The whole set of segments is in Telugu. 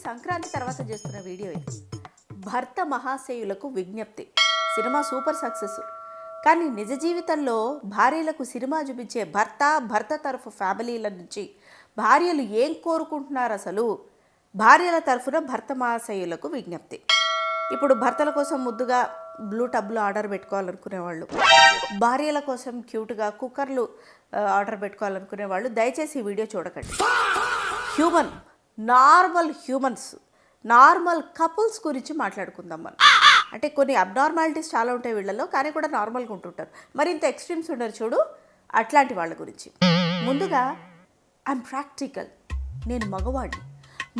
సంక్రాంతి తర్వాత చేస్తున్న వీడియో ఇది. భర్త మహాశయులకు విజ్ఞప్తి. Cinema super success. కానీ నిజ జీవితంలో భార్యలకు సినిమా చూపించే భర్త తరఫు ఫ్యామిలీల నుంచి భార్యలు ఏం కోరుకుంటున్నారు అసలు? భార్యల తరఫున భర్త మహాశయులకు విజ్ఞప్తి. ఇప్పుడు భర్తల కోసం ముద్దుగా బ్లూ టబ్లు ఆర్డర్ పెట్టుకోవాలనుకునేవాళ్ళు, భార్యల కోసం క్యూట్గా కుక్కర్లు ఆర్డర్ పెట్టుకోవాలనుకునే వాళ్ళు దయచేసి ఈ వీడియో చూడకండి. నార్మల్ హ్యూమన్స్, నార్మల్ కపుల్స్ గురించి మాట్లాడుకుందాం మనం. అంటే కొన్ని అబ్నార్మాలిటీస్ చాలా ఉంటాయి వీళ్ళలో, కానీ కూడా నార్మల్గా ఉంటుంటారు. మరి ఇంత ఎక్స్ట్రీమ్స్ ఉండరు చూడు, అట్లాంటి వాళ్ళ గురించి. ముందుగా ఐఎమ్ ప్రాక్టికల్, నేను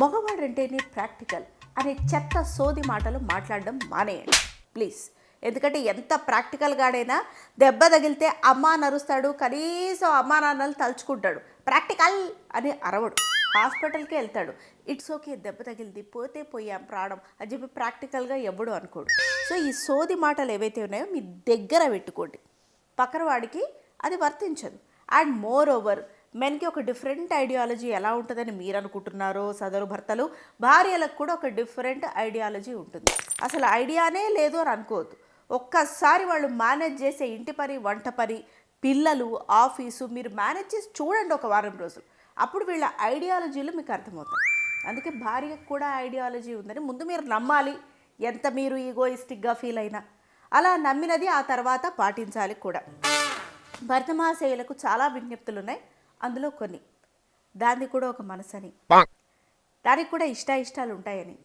మగవాడంటేనే ప్రాక్టికల్ అనే చెత్త సోది మాటలు మాట్లాడడం మానేయండి ప్లీజ్. ఎందుకంటే ఎంత ప్రాక్టికల్గాడైనా దెబ్బ తగిలితే అమ్మా నరుస్తాడు, కనీసం అమ్మా నాన్నలు తలుచుకుంటాడు. ప్రాక్టికల్ అని అరవడు, హాస్పిటల్కి వెళ్తాడు. ఇట్స్ ఓకే, దెబ్బ తగిలింది, పోతే పోయాం ప్రాణం అని చెప్పి ప్రాక్టికల్గా ఎవ్వడు అనుకోడు. సో ఈ సోది మాటలు ఏవైతే ఉన్నాయో మీ దగ్గర పెట్టుకోండి, పక్కన వాడికి అది వర్తించదు. అండ్ మోర్ ఓవర్ మెన్కి ఒక డిఫరెంట్ ఐడియాలజీ ఎలా ఉంటుందని మీరు అనుకుంటున్నారో సదరు భర్తలు, భార్యలకు కూడా ఒక డిఫరెంట్ ఐడియాలజీ ఉంటుంది. అసలు ఐడియానే లేదు అని అనుకోవద్దు. ఒక్కసారి వాళ్ళు మేనేజ్ చేసే ఇంటి పని, వంట పని, పిల్లలు, ఆఫీసు మీరు మేనేజ్ చేసి చూడండి ఒక వారం రోజులు. అప్పుడు వీళ్ళ ఐడియాలజీలు మీకు అర్థమవుతాయి. అందుకే భార్యకు కూడా ఐడియాలజీ ఉందని ముందు మీరు నమ్మాలి. ఎంత మీరు ఈగోయిస్టిక్గా ఫీల్ అయినా అలా నమ్మినది ఆ తర్వాత పాటించాలి కూడా. భర్త మహాశయులకు చాలా విజ్ఞప్తులు ఉన్నాయి, అందులో కొన్ని. దాన్ని కూడా ఒక మనసని, దానికి కూడా ఇష్టాలు ఉంటాయని.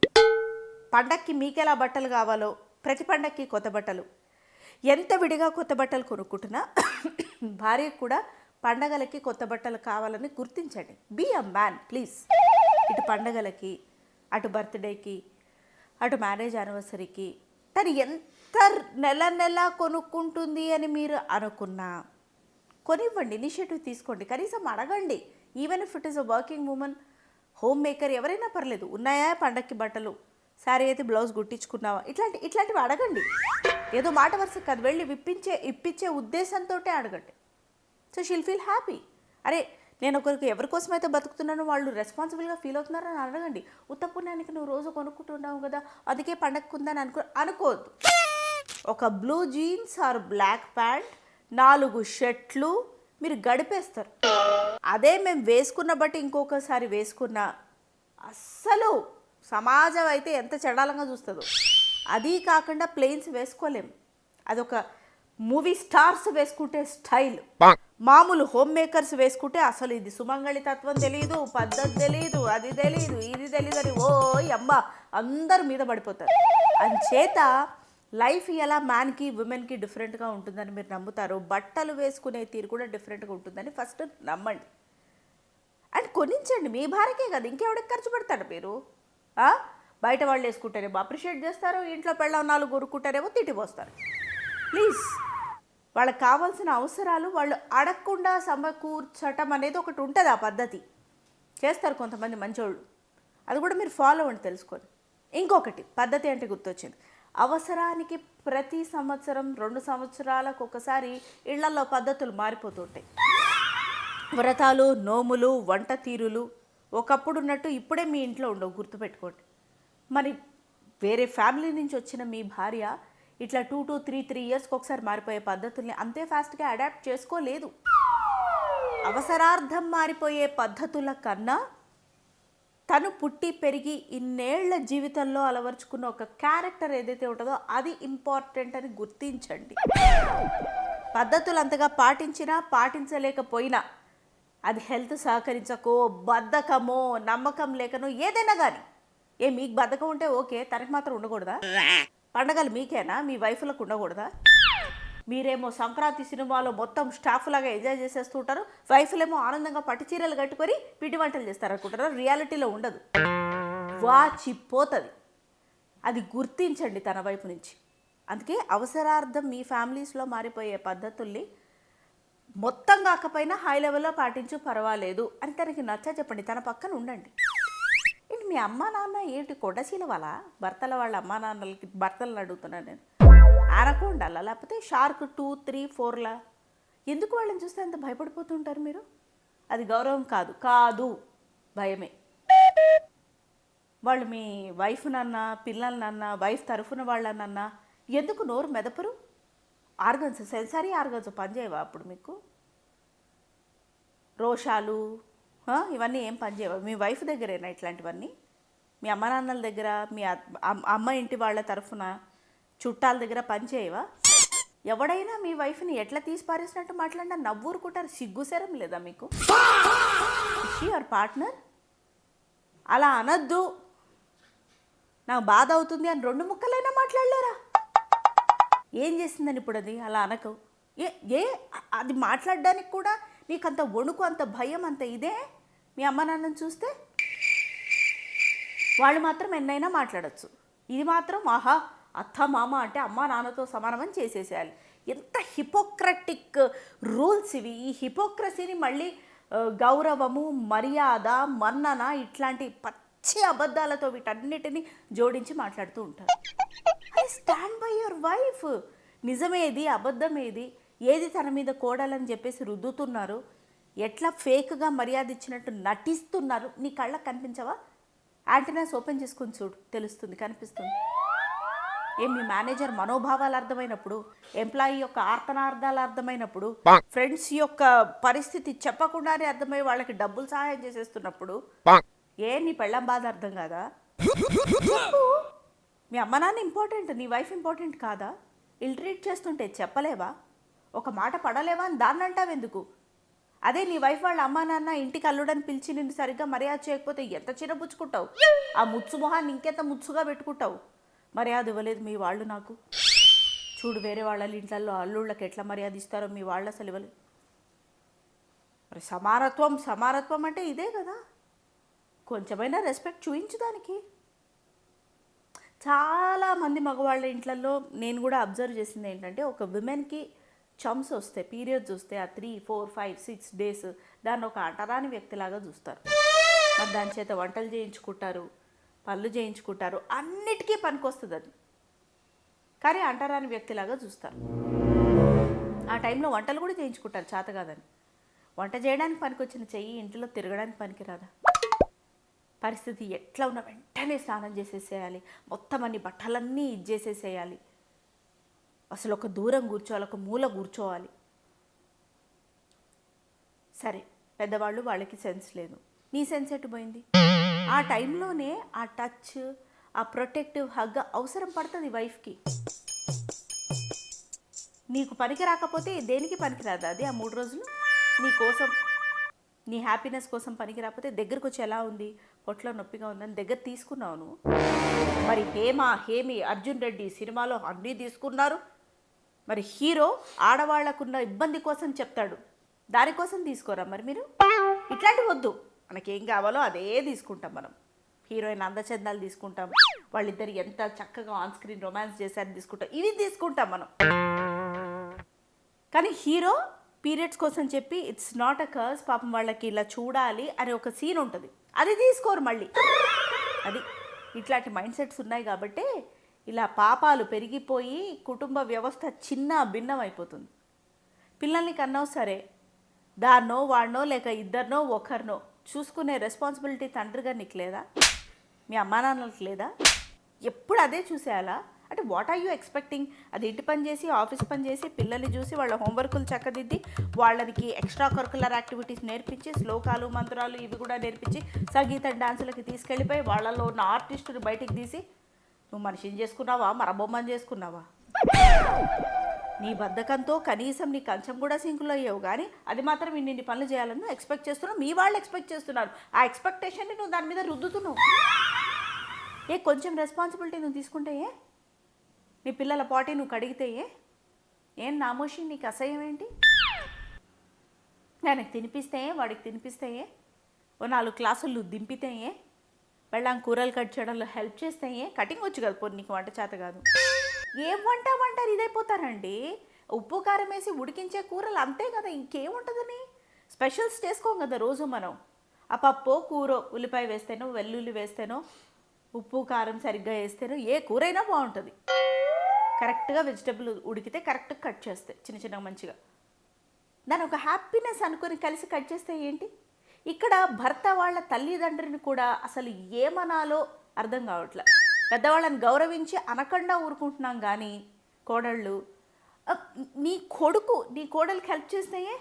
పండక్కి మీకెలా బట్టలు కావాలో ప్రతి పండక్కి కొత్త బట్టలు, ఎంత విడిగా కొత్త బట్టలు కొనుక్కుంటున్నా భార్యకు కూడా పండగలకి కొత్త బట్టలు కావాలని గుర్తించండి. Be a man please. ఇటు పండగలకి, అటు బర్త్డేకి, అటు మ్యారేజ్ యానివర్సరీకి తను ఎంత నెల కొనుక్కుంటుంది అని మీరు అనుకున్నా కొనివ్వండి, ఇనిషియేటివ్ తీసుకోండి, కనీసం అడగండి. Even if it is a working women, home maker ఎవరైనా పర్లేదు, ఉన్నాయా పండక్కి బట్టలు, శారీ అయితే బ్లౌజ్ కుట్టించుకున్నావా, ఇట్లాంటివి అడగండి. ఏదో మాట వరుస కాదు, వెళ్ళి ఇప్పించే ఉద్దేశంతో అడగండి. So she'll feel happy. అరే నేను ఎవరికోసమైతే బతుకుతున్నానో వాళ్ళు రెస్పాన్సిబుల్గా ఫీల్ అవుతున్నారని అడగండి. ఉత్త పుణ్యానికి నువ్వు రోజు కొనుక్కుంటున్నావు కదా, అందుకే పండగకుందని అనుకోవద్దు. ఒక blue jeans or black pant, 4 షర్ట్లు మీరు గడిపేస్తారు. అదే మేము వేసుకున్న బట్టి ఇంకొకసారి వేసుకున్నా అస్సలు సమాజం అయితే ఎంత చెడాలంగా చూస్తుందో. అది కాకుండా ప్లెయిన్స్ వేసుకోలేం. అదొక మూవీ స్టార్స్ వేసుకుంటే స్టైల్, మామూలు హోమ్ మేకర్స్ వేసుకుంటే అసలు ఇది సుమంగళి తత్వం తెలియదు, పద్ధతి తెలియదు, అది తెలియదు, ఇది తెలియదు అని ఓ అమ్మ అందరు మీద పడిపోతారు. అంచేత లైఫ్ ఎలా మ్యాన్కి ఉమెన్కి డిఫరెంట్గా ఉంటుందని మీరు నమ్ముతారు, బట్టలు వేసుకునే తీరు కూడా డిఫరెంట్గా ఉంటుందని ఫస్ట్ నమ్మండి. అండ్ కొనించండి. మీ భార్యకే కదా, ఇంకెవడికి ఖర్చు పెడతాడు మీరు? బయట వాళ్ళు వేసుకుంటారేమో అప్రిషియేట్ చేస్తారు, ఇంట్లో పెళ్ళం 4 కొరుక్కుంటారేమో తిట్టిపోస్తారు. ప్లీజ్, వాళ్ళకి కావాల్సిన అవసరాలు వాళ్ళు అడగకుండా సమకూర్చటం అనేది ఒకటి ఉంటుంది. ఆ పద్ధతి చేస్తారు కొంతమంది మంచోళ్ళు, అది కూడా మీరు ఫాలో అవ్వండి, తెలుసుకోండి. ఇంకొకటి పద్ధతి అంటే గుర్తొచ్చింది, అవసరానికి ప్రతి సంవత్సరం 2 సంవత్సరాలకు ఒకసారి ఇళ్లలో పద్ధతులు మారిపోతుంటాయి. వ్రతాలు, నోములు, వంట తీరులు ఒకప్పుడు ఉన్నట్టు ఇప్పుడే మీ ఇంట్లో ఉండవు, గుర్తుపెట్టుకోండి. మరి వేరే ఫ్యామిలీ నుంచి వచ్చిన మీ భార్య ఇట్లా 2 to 3 ఇయర్స్కి ఒకసారి మారిపోయే పద్ధతుల్ని అంతే ఫాస్ట్గా అడాప్ట్ చేసుకోలేదు. అవసరార్థం మారిపోయే పద్ధతుల కన్నా తను పుట్టి పెరిగి ఇన్నేళ్ల జీవితంలో అలవర్చుకున్న ఒక క్యారెక్టర్ ఏదైతే ఉంటుందో అది ఇంపార్టెంట్ అని గుర్తించండి. పద్ధతులు అంతగా పాటించినా పాటించలేకపోయినా, అది హెల్త్ సహకరించకో, బద్ధకమో, నమ్మకం లేకనో ఏదైనా కానీ, మీకు బద్ధకం ఉంటే ఓకే, తనకి మాత్రం ఉండకూడదా? పండగలు మీకేనా, మీ వైఫ్లకు ఉండకూడదా? మీరేమో సంక్రాంతి సినిమాలో మొత్తం స్టాఫ్ లాగా ఎంజాయ్ చేసేస్తుంటారు, వైఫ్లేమో ఆనందంగా పట్టు చీరలు కట్టుకొని పిండి వంటలు చేస్తారనుకుంటారు. రియాలిటీలో ఉండదు, వాచిపోతుంది. అది గుర్తించండి తన వైపు నుంచి. అందుకే అవసరార్థం మీ ఫ్యామిలీస్లో మారిపోయే పద్ధతుల్ని మొత్తం కాకపోయినా హై లెవెల్లో పాటించు, పర్వాలేదు అని తనకి నచ్చ చెప్పండి, తన పక్కన ఉండండి. ఏంటి మీ అమ్మా నాన్న ఏంటి కొండశీల వాళ్ళ భర్తల వాళ్ళ అమ్మా నాన్నలకి భర్తలను అడుగుతున్నాను నేను, అనకొండాలా లేకపోతే షార్క్ 2, 3, 4లా? ఎందుకు వాళ్ళని చూస్తే అంత భయపడిపోతుంటారు మీరు? అది గౌరవం కాదు, భయమే. వాళ్ళు మీ వైఫ్నన్నా పిల్లలనన్నా వైఫ్ తరఫున వాళ్ళనన్నా ఎందుకు నోరు మెదపరు? ఆర్గన్స్, సెన్సారీ ఆర్గన్స్ పనిచేయవా అప్పుడు మీకు? రోషాలు ఇవన్నీ ఏం పనిచేయవా? మీ వైఫ్ దగ్గరేనా ఇట్లాంటివన్నీ? మీ అమ్మ నాన్నల దగ్గర, మీ అమ్మ ఇంటి వాళ్ళ తరఫున చుట్టాల దగ్గర పనిచేయవా? ఎవడైనా మీ వైఫ్ని ఎట్లా తీసి పారేసినట్టు మాట్లాడినా నవ్వూరుకుంటారు. సిగ్గుసరం లేదా మీకు? She your partner. అలా అనద్దు, నాకు బాధ అవుతుంది అని 2 ముక్కలైనా మాట్లాడలేరా? ఏం చేసిందని ఇప్పుడు అది అలా అనకు? ఏ ఏ అది మాట్లాడడానికి కూడా నీకు అంత వణుకు, అంత భయం, అంత ఇదే? మీ అమ్మ నాన్నని చూస్తే వాళ్ళు మాత్రం ఎన్నైనా మాట్లాడచ్చు. ఇది మాత్రం ఆహా అత్త మామ అంటే అమ్మ నాన్నతో సమానమని చేసేసేయాలి. ఎంత హిపోక్రటిక్ రూల్స్ ఇవి! ఈ హిపోక్రసీని మళ్ళీ గౌరవము, మర్యాద, మన్నన ఇట్లాంటి పచ్చి అబద్ధాలతో వీటన్నిటిని జోడించి మాట్లాడుతూ ఉంటారు. I stand by your wife. నిజమేది, అబద్ధమేది, ఏది తన మీద కోడాలని చెప్పేసి రుద్దుతున్నారు, ఎట్లా ఫేక్గా మర్యాద ఇచ్చినట్టు నటిస్తున్నారు. నీ కళ్ళకు కనిపించవా? యాంటీనాస్ ఓపెన్ చేసుకుని చూడు, తెలుస్తుంది, కనిపిస్తుంది. మీ మేనేజర్ మనోభావాలు అర్థమైనప్పుడు, ఎంప్లాయీ యొక్క ఆర్తనార్థాలు అర్థమైనప్పుడు, ఫ్రెండ్స్ యొక్క పరిస్థితి చెప్పకుండానే అర్థమై వాళ్ళకి డబ్బులు సహాయం చేసేస్తున్నప్పుడు నీ పెళ్ళం బాధ అర్థం కాదా? మీ అమ్మ నాన్న ఇంపార్టెంట్, నీ వైఫ్ ఇంపార్టెంట్ కాదా? ఇల్ట్రీట్ చేస్తుంటే చెప్పలేవా? ఒక మాట పడలేవా అని దాన్ని అంటావెందుకు? అదే నీ వైఫ్ వాళ్ళ అమ్మ నాన్న ఇంటికి అల్లుడని పిలిచి నిన్ను సరిగ్గా మర్యాద చేయకపోతే ఎంత చిన్నపుచ్చుకుంటావు? ఆ ముచ్చు మొహాన్ని ఇంకెంత ముచ్చుగా పెట్టుకుంటావు? మర్యాద ఇవ్వలేదు మీ వాళ్ళు నాకు. చూడు వేరే వాళ్ళ ఇంట్లలో అల్లుళ్ళకి ఎట్లా మర్యాద ఇస్తారో మీ వాళ్ళు అసలు ఇవ్వలేదు. మరి సమానత్వం అంటే ఇదే కదా. కొంచెమైనా రెస్పెక్ట్ చూపించు దానికి. చాలామంది మగవాళ్ళ ఇంట్లలో నేను కూడా అబ్జర్వ్ చేసింది ఏంటంటే, ఒక విమెన్కి చమ్స్ వస్తే, పీరియడ్స్ వస్తే ఆ 3, 4, 5, 6 డేస్ దాన్ని ఒక అంటరాని వ్యక్తిలాగా చూస్తారు. మరి దాని చేత వంటలు చేయించుకుంటారు, పళ్ళు చేయించుకుంటారు, అన్నిటికీ పనికొస్తుంది అది. కానీ అంటరాని వ్యక్తిలాగా చూస్తారు. ఆ టైంలో వంటలు కూడా చేయించుకుంటారు చేత కాదని. వంట చేయడానికి పనికొచ్చిన చెయ్యి ఇంట్లో తిరగడానికి పనికిరాదా? పరిస్థితి ఎట్లా ఉన్న వెంటనే స్నానం చేసేసేయాలి, మొత్తం అన్ని బట్టలన్నీ ఇచ్చేసేసేయాలి, అసలు ఒక దూరం కూర్చోవాలి, ఒక మూల కూర్చోవాలి. సరే, పెద్దవాళ్ళు, వాళ్ళకి సెన్స్ లేదు, నీ సెన్స్ ఎటు పోయింది? ఆ టైంలోనే ఆ టచ్, ఆ ప్రొటెక్టివ్ హగ్ అవసరం పడుతుంది వైఫ్కి. నీకు పనికి రాకపోతే దేనికి పనికిరాదు అది. ఆ 3 రోజులు నీ కోసం, నీ హ్యాపీనెస్ కోసం పనికి రాకపోతే దగ్గరకు వచ్చి ఎలా ఉంది, పొట్లో నొప్పిగా ఉందని దగ్గర తీసుకున్నావు నువ్వు. మరి హేమి, అర్జున్ రెడ్డి సినిమాలో అన్నీ తీసుకున్నారు. మరి హీరో ఆడవాళ్లకున్న ఇబ్బంది కోసం చెప్తాడు, దానికోసం తీసుకోరా మరి మీరు? ఇట్లాంటివి వద్దు. మనకేం కావాలో అదే తీసుకుంటాం మనం. హీరోయిన్ అందచందాలు తీసుకుంటాం, వాళ్ళిద్దరు ఎంత చక్కగా ఆన్ స్క్రీన్ రొమాన్స్ చేశారని తీసుకుంటాం, ఇవి తీసుకుంటాం మనం. కానీ హీరో పీరియడ్స్ కోసం చెప్పి ఇట్స్ నాట్ అ కర్స్, పాపం వాళ్ళకి ఇలా చూడాలి అనే ఒక సీన్ ఉంటుంది, అది తీసుకోరు మళ్ళీ. అది ఇట్లాంటి మైండ్ సెట్స్ ఉన్నాయి కాబట్టి ఇలా పాపాలు పెరిగిపోయి కుటుంబ వ్యవస్థ చిన్న భిన్నం అయిపోతుంది. పిల్లల్ని కన్నావు సరే, దాన్నో వాడినో లేక ఇద్దరినో ఒకరినో చూసుకునే రెస్పాన్సిబిలిటీ తండ్రిగా నీకు లేదా? మీ అమ్మా నాన్నలకు లేదా? ఎప్పుడు అదే చూసేయాలా? అంటే వాట్ ఆర్ యూ ఎక్స్పెక్టింగ్? అది ఇంటి పని చేసి, ఆఫీస్ పని చేసి, పిల్లల్ని చూసి, వాళ్ళ హోంవర్కులు చక్కదిద్ది, వాళ్ళకి ఎక్స్ట్రా కరికులర్ యాక్టివిటీస్ నేర్పించి, శ్లోకాలు మంత్రాలు ఇవి కూడా నేర్పించి, సంగీతం డాన్సులకి తీసుకెళ్ళిపోయి వాళ్ళలో ఉన్న ఆర్టిస్టుని బయటికి తీసి, నువ్వు మనిషిని చేసుకున్నావా, మరబొమ్మని చేసుకున్నావా? నీ బద్ధకంతో కనీసం నీ కంచం కూడా సింకులో అయ్యావు, కానీ అది మాత్రం ఇన్ని పనులు చేయాలని ఎక్స్పెక్ట్ చేస్తున్నావు. మీ వాళ్ళు ఎక్స్పెక్ట్ చేస్తున్నారు. ఆ ఎక్స్పెక్టేషన్ని నువ్వు దాని మీద రుద్దుతున్నావు. కొంచెం రెస్పాన్సిబిలిటీ నువ్వు తీసుకుంటే నీ పిల్లల పాటి నువ్వు కడిగితే ఏం నామోషి, నీకు అసహ్యం ఏంటి? ఆయనకు తినిపిస్తే వాడికి తినిపిస్తే ఓ 4 క్లాసులు దింపితే వెళ్ళాం కూరలు కట్ చేయడంలో హెల్ప్ చేస్తే కటింగ్ వచ్చు కదా, పోనీ నీకు వంట చేత కాదు. ఏం వంటారు ఇదైపోతారండి. ఉప్పు కారం వేసి ఉడికించే కూరలు అంతే కదా, ఇంకేముంటుందని. స్పెషల్స్ చేసుకోం కదా రోజు మనం. ఆ పప్పు కూర ఉల్లిపాయ వేస్తేనో వెల్లుల్లి వేస్తేనో ఉప్పు కారం సరిగ్గా వేస్తేనో ఏ కూరైనా బాగుంటుంది. కరెక్ట్గా వెజిటబుల్ ఉడికితే కరెక్ట్గా కట్ చేస్తే చిన్న చిన్నగా మంచిగా దాని ఒక హ్యాపీనెస్ అనుకొని కలిసి కట్ చేస్తే ఏంటి? ఇక్కడ భర్త వాళ్ళ తల్లిదండ్రుని కూడా అసలు ఏమనాలో అర్థం కావట్లే. పెద్దవాళ్ళని గౌరవించి అనకుండా ఊరుకుంటున్నాం కానీ కోడళ్ళు నీ కోడలికి హెల్ప్ చేస్తాయే,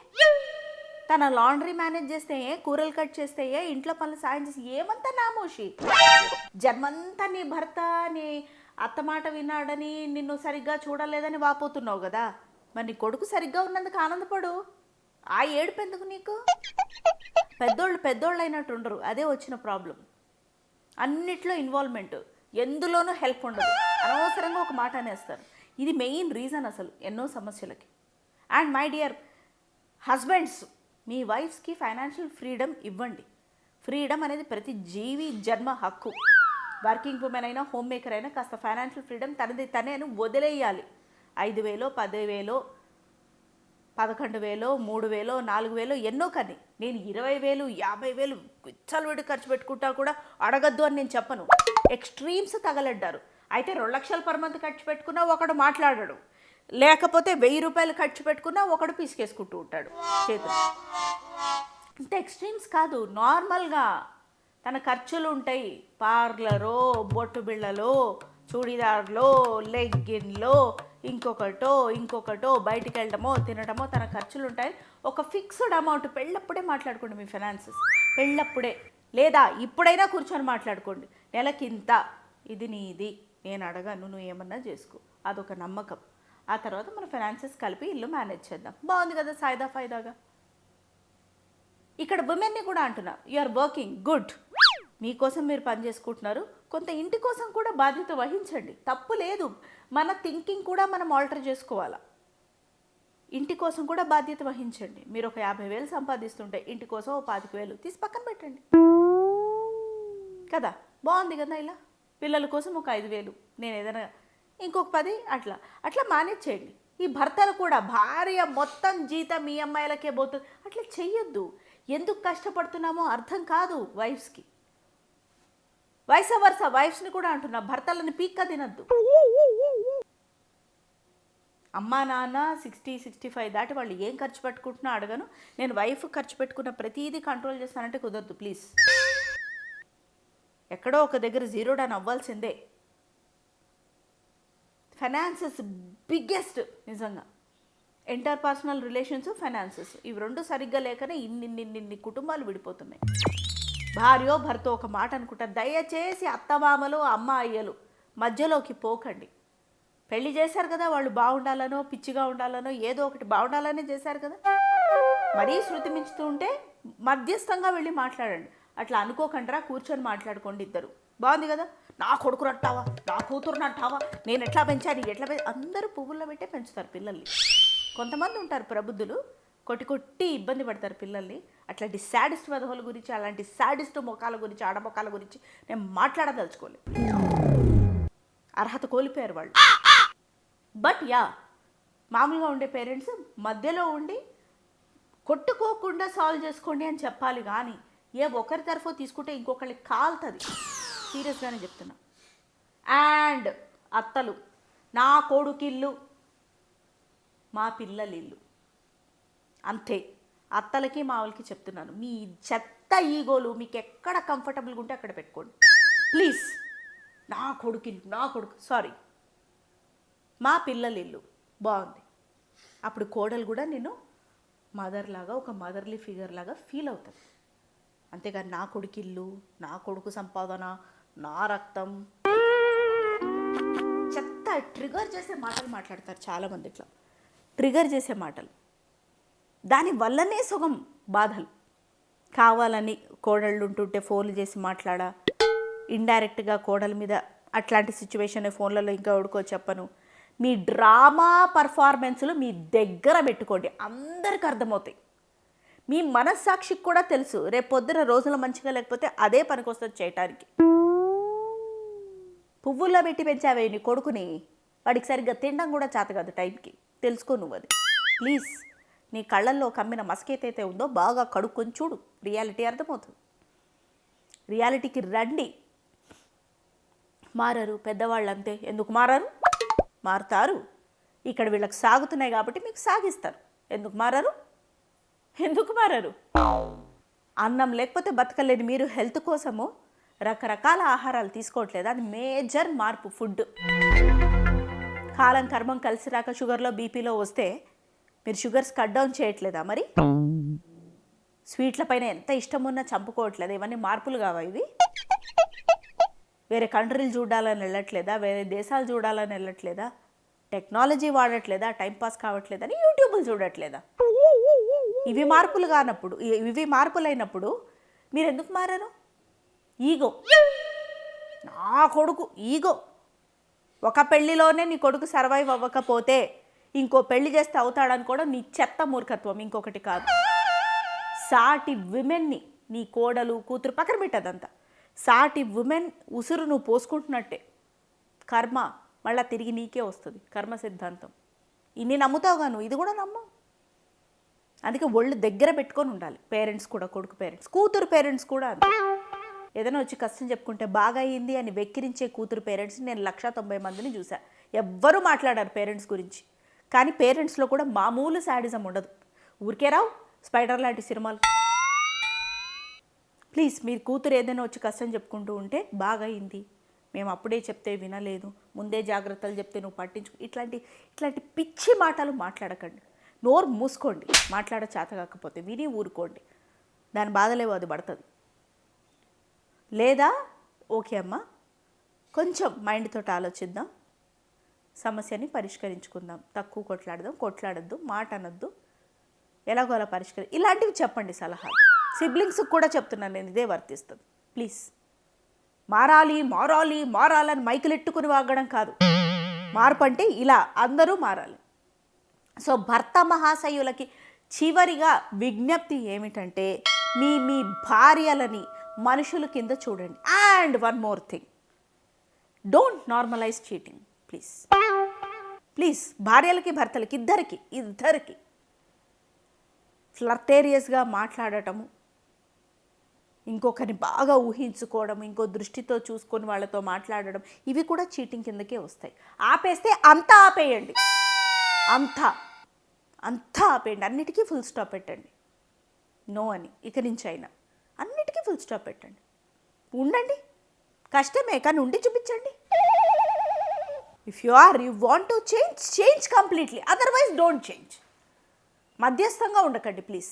తన లాండ్రీ మేనేజ్ చేస్తాయే, కూరలు కట్ చేస్తాయే, ఇంట్లో పనులు సాయం చేసి ఏమంతా నామోషి. జన్మంతా నీ భర్త నీ అత్త మాట విన్నాడని నిన్ను సరిగ్గా చూడలేదని వాపోతున్నావు కదా, మరి నీ కొడుకు సరిగ్గా ఉన్నందుకు ఆనందపడు. ఆ ఏడుపు ఎందుకు నీకు? పెద్దోళ్ళు అయినట్టు ఉండరు, అదే వచ్చిన ప్రాబ్లం. అన్నిట్లో ఇన్వాల్వ్మెంట్, ఎందులోనూ హెల్ప్ ఉండదు, అనవసరంగా ఒక మాట అనేస్తారు. ఇది మెయిన్ రీజన్ అసలు ఎన్నో సమస్యలకి. అండ్ మై డియర్ హస్బెండ్స్, మీ వైఫ్స్కి ఫైనాన్షియల్ ఫ్రీడమ్ ఇవ్వండి. ఫ్రీడమ్ అనేది ప్రతి జీవి జన్మ హక్కు. వర్కింగ్ ఉమెన్ అయినా హోమ్ మేకర్ అయినా కాస్త ఫైనాన్షియల్ ఫ్రీడమ్ తనే వదిలేయాలి. 5,000 10,000 11,000 3,000 4,000 ఎన్నో, కానీ నేను 20,000 50,000 విచ్చలవిడి ఖర్చు పెట్టుకుంటా కూడా అడగద్దు అని నేను చెప్పను. ఎక్స్ట్రీమ్స్ తగలడ్డారు. అయితే 2 లక్షలు పర్ మంత్ ఖర్చు పెట్టుకున్నా ఒకడు మాట్లాడడు, లేకపోతే 1,000 రూపాయలు ఖర్చు పెట్టుకున్నా ఒకడు పీసుకేసుకుంటూ ఉంటాడు చేతులు. ఇంత ఎక్స్ట్రీమ్స్ కాదు, నార్మల్గా తన ఖర్చులు ఉంటాయి. పార్లరో, బొట్టు బిళ్ళలో, చూడీదార్లో, లెగ్గిన్లో, ఇంకొకటో బయటికి వెళ్ళడమో తినడమో తన ఖర్చులు ఉంటాయి. ఒక ఫిక్స్డ్ అమౌంట్ పెళ్ళప్పుడే మాట్లాడుకోండి మీ ఫైనాన్సెస్, పెళ్ళప్పుడే. లేదా ఇప్పుడైనా కూర్చొని మాట్లాడుకోండి, నెలకింత, ఇది నీది, నేను అడగను, నువ్వు ఏమన్నా చేసుకో, అదొక నమ్మకం. ఆ తర్వాత మన ఫైనాన్సెస్ కలిపి ఇల్లు మేనేజ్ చేద్దాం. బాగుంది కదా, సాయిదా ఫాయిదాగా. ఇక్కడ ఉమెన్ని కూడా అంటున్నా, యు ఆర్ వర్కింగ్ గుడ్, మీకోసం మీరు పని చేసుకుంటున్నారు, కొంత ఇంటి కోసం కూడా బాధ్యత వహించండి, తప్పు లేదు. మన థింకింగ్ కూడా మనం ఆల్టర్ చేసుకోవాలా. ఇంటి కోసం కూడా బాధ్యత వహించండి. మీరు ఒక 50,000 సంపాదిస్తుంటే ఇంటి కోసం ఒక 25,000 తీసి పక్కన పెట్టండి కదా, బాగుంది కదా. ఇలా పిల్లల కోసం ఒక 5,000, నేను ఏదైనా ఇంకొక 10, అట్లా మేనేజ్ చేయండి. ఈ భర్తలు కూడా భార్య మొత్తం జీతం మీ అమ్మాయిలకే పోతుంది, అట్లా చెయ్యొద్దు. ఎందుకు కష్టపడుతున్నామో అర్థం కాదు వైఫ్స్కి. వైస్ వర్స వైఫ్స్ని కూడా అంటున్నా, భర్తలను పీక్క తినద్దు. అమ్మా నాన్న 60-65 దాటి వాళ్ళు ఏం ఖర్చు పెట్టుకుంటున్నా అడగను. నేను వైఫ్ ఖర్చు పెట్టుకున్న ప్రతిదీ కంట్రోల్ చేస్తానంటే కుదరదు ప్లీజ్. ఎక్కడో ఒక దగ్గర జీరో డౌన్ అవ్వాల్సిందే. ఫైనాన్సెస్ బిగ్గెస్ట్ నిజంగా. ఇంటర్పర్సనల్ రిలేషన్స్, ఫైనాన్సెస్, ఇవి రెండు సరిగ్గా లేకనే ఇన్ని కుటుంబాలు విడిపోతున్నాయి. భార్యో భర్త ఒక మాట అనుకుంటారు. దయచేసి అత్తమామలు అమ్మాయిలు మధ్యలోకి పోకండి. పెళ్లి చేశారు కదా, వాళ్ళు బాగుండాలనో పిచ్చిగా ఉండాలనో ఏదో ఒకటి బాగుండాలనే చేశారు కదా, మరీ శృతి మించుతూ ఉంటే మధ్యస్థంగా వెళ్ళి మాట్లాడండి. అట్లా అనుకోకండిరా, కూర్చొని మాట్లాడుకోండి ఇద్దరు. బాగుంది కదా, నా కొడుకు నట్టావా, నా కూతురు నట్టావా, నేను ఎట్లా పెంచాను ఎట్లా అందరూ పువ్వుల్లో పెట్టే పెంచుతారు పిల్లల్ని. కొంతమంది ఉంటారు ప్రబుద్ధులు, కొట్టి ఇబ్బంది పడతారు పిల్లల్ని. అట్లాంటి శాడిస్ట్ వెధవుల గురించి, అలాంటి శాడిస్ట్ మొఖాల గురించి, ఆడమొఖాల గురించి నేను మాట్లాడదలుచుకోలేదు. అర్హత కోల్పోయారు వాళ్ళు. బట్ మామూలుగా ఉండే పేరెంట్స్ మధ్యలో ఉండి కొట్టుకోకుండా సాల్వ్ చేసుకోండి అని చెప్పాలి, కానీ ఏ ఒకరి తరఫు తీసుకుంటే ఇంకొకరికి కాలుతుంది. సీరియస్గానే చెప్తున్నా. అండ్ అత్తలు, నా కొడుకిల్లు మా పిల్లలిల్లు అంతే. అత్తలకి మావులకి చెప్తున్నాను, మీ చెత్త ఈగోలు మీకు ఎక్కడ కంఫర్టబుల్గా ఉంటే అక్కడ పెట్టుకోండి ప్లీజ్. నా కొడుకు సారీ, మా పిల్లలిల్లు బాగుంది. అప్పుడు కోడలు కూడా నేను మదర్ లాగా, ఒక మదర్లీ ఫిగర్ లాగా ఫీల్ అవుతుంది. అంతేగాని నా కొడుకిల్లు, నా కొడుకు సంపాదన, నా రక్తం, చెత్త ట్రిగర్ చేసే మాటలు మాట్లాడతారు చాలామంది. ఇట్లా ట్రిగర్ చేసే మాటలు, దానివల్లనే సుగం బాధలు. కావాలని కోడళ్ళు ఉంటుంటే ఫోన్లు చేసి మాట్లాడా, ఇండైరెక్ట్గా కోడల మీద అట్లాంటి సిచ్యువేషన్ ఫోన్లలో ఇంకా ఉడుకో చెప్పను. మీ డ్రామా పర్ఫార్మెన్స్లు మీ దగ్గర పెట్టుకోండి, అందరికి అర్థమవుతాయి. మీ మనస్సాక్షికి కూడా తెలుసు రేపు పొద్దున రోజులు మంచిగా లేకపోతే అదే పనికి వస్తుంది చేయటానికి. పువ్వుల్లో పెట్టి పెంచావే నీ కొడుకుని, వాడికి సరిగ్గా తినడం కూడా చేత కాదు టైంకి, తెలుసుకో నువ్వు అది ప్లీజ్. నీ కళ్ళల్లో కమ్మిన మస్కేతైతే ఉందో బాగా కడుక్కొని చూడు, రియాలిటీ అర్థమవుతుంది. రియాలిటీకి రండి. మారరు పెద్దవాళ్ళు అంతే. ఎందుకు మారరు? మారుతారు. ఇక్కడ వీళ్ళకి సాగుతున్నాయి కాబట్టి మీకు సాగిస్తారు. ఎందుకు మారరు? అన్నం లేకపోతే బతకలేని మీరు హెల్త్ కోసము రకరకాల ఆహారాలు తీసుకోవట్లేదు, అది మేజర్ మార్పు. ఫుడ్ కాలం కర్మం కలిసి రాక షుగర్లో బీపీలో వస్తే మీరు షుగర్స్ కట్ డౌన్ చేయట్లేదా? మరి స్వీట్ల పైన ఎంత ఇష్టం ఉన్నా చంపుకోవట్లేదు. ఇవన్నీ మార్పులు కావా ఇవి? వేరే కంట్రీలు చూడాలని వెళ్ళట్లేదా? వేరే దేశాలు చూడాలని వెళ్ళట్లేదా? టెక్నాలజీ వాడట్లేదా? టైంపాస్ కావట్లేదని యూట్యూబ్లు చూడట్లేదా? ఇవి మార్పులు కానప్పుడు, ఇవి మార్పులైనప్పుడు మీరు ఎందుకు మారారు? ఈగో, నా కొడుకు ఈగో. ఒక పెళ్లిలోనే నీ కొడుకు సర్వైవ్ అవ్వకపోతే ఇంకో పెళ్లి చేస్తే అవుతాడని కూడా నీ చెత్త మూర్ఖత్వం, ఇంకొకటి కాదు. సాటి విమెన్ని, నీ కోడలు కూతురు పక్కన పెట్టదంతా, సాటి విమెన్ ఉసురు నువ్వు పోసుకుంటున్నట్టే. కర్మ మళ్ళీ తిరిగి నీకే వస్తుంది, కర్మ సిద్ధాంతం. ఇన్ని నమ్ముతావుగా నువ్వు, ఇది కూడా నమ్ము. అందుకే ఒళ్ళు దగ్గర పెట్టుకొని ఉండాలి. పేరెంట్స్ కూడా, కొడుకు పేరెంట్స్, కూతురు పేరెంట్స్ కూడా అంతే. ఏదైనా వచ్చి కష్టం చెప్పుకుంటే బాగా అయింది అని వెక్కిరించే కూతురు పేరెంట్స్ నేను 190 మందిని చూసా. ఎవ్వరూ మాట్లాడారు పేరెంట్స్ గురించి. కానీ పేరెంట్స్లో కూడా మామూలు శాడిజం ఉండదు. ఊరికే రావు స్పైడర్ లాంటి సినిమాలు. ప్లీజ్, మీరు కూతురు ఏదైనా వచ్చి కష్టం చెప్పుకుంటూ ఉంటే బాగా అయింది, మేము అప్పుడే చెప్తే వినలేదు, ముందే జాగ్రత్తలు చెప్తే నువ్వు పట్టించుకో, ఇట్లాంటి పిచ్చి మాటలు మాట్లాడకండి. నోరు మూసుకోండి, మాట్లాడ చేత కాకపోతే విని ఊరుకోండి. దాని బాధలేవో అది పడుతుంది. లేదా ఓకే అమ్మ, కొంచెం మైండ్ తోటి ఆలోచిద్దాం, సమస్యని పరిష్కరించుకుందాం, తక్కువ కొట్లాడద్దు, మాట అనొద్దు, ఎలాగో అలా ఇలాంటివి చెప్పండి సలహాలు. సిబ్లింగ్స్కి కూడా చెప్తున్నాను నేను, ఇదే వర్తిస్తుంది. ప్లీజ్, మారాలని మైకులెట్టుకుని వాగడం కాదు. మార్పు అంటే ఇలా అందరూ మారాలి. సో భర్త మహాశయులకి చివరిగా విజ్ఞప్తి ఏమిటంటే, మీ భార్యలని మనుషుల కింద చూడండి. And one more thing, don't normalise cheating please. భార్యలకి భర్తలకి ఇద్దరికి ఫ్లర్టేరియస్గా మాట్లాడటము, ఇంకొకరిని బాగా ఊహించుకోవడం, ఇంకో దృష్టితో చూసుకొని వాళ్ళతో మాట్లాడడం, ఇవి కూడా చీటింగ్ కిందకే వస్తాయి. ఆపేస్తే అంతా ఆపేయండి, అంతా ఆపేయండి. అన్నిటికీ ఫుల్ స్టాప్ పెట్టండి. నో అని ఇక నుంచి అయినా అన్నిటికీ ఫుల్ స్టాప్ పెట్టండి. ఉండండి, కష్టమే కానీ ఉండి చూపించండి. If you want to change completely, otherwise don't change. మధ్యస్థంగా ఉండకండి ప్లీజ్.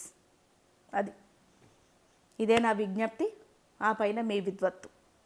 ఇదే నా విజ్ఞప్తి. ఆ పైన మీ విద్వత్తు.